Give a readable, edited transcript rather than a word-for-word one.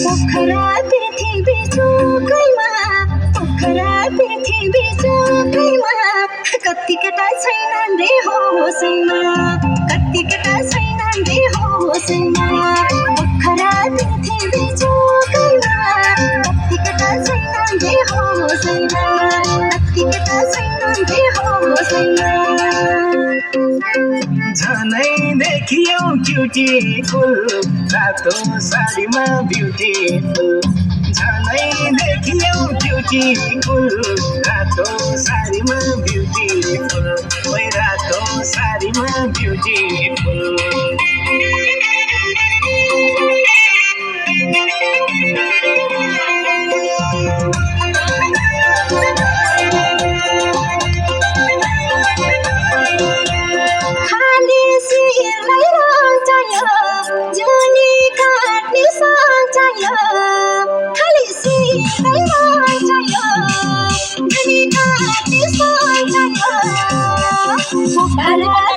पोखरा पृथ्वी चोकैमा पोखरा पृथ्वी चोकैमा कति केटा छैनन् रे होसैमा कति केटा छैनन् रे होसैमा पोखरा पृथ्वी चोकैमा कति केटा छैनन् रे होसैमा कति केटा छैनन् रे होसैमा झनै देखियौ ब्युटिफुल रातो साडीमा ब्युटिफुल झनै देखियौ ब्युटिफुल रातो साडीमा ब्युटिफुल ओइ रातो साडीमा ब्युटिफुल Bye.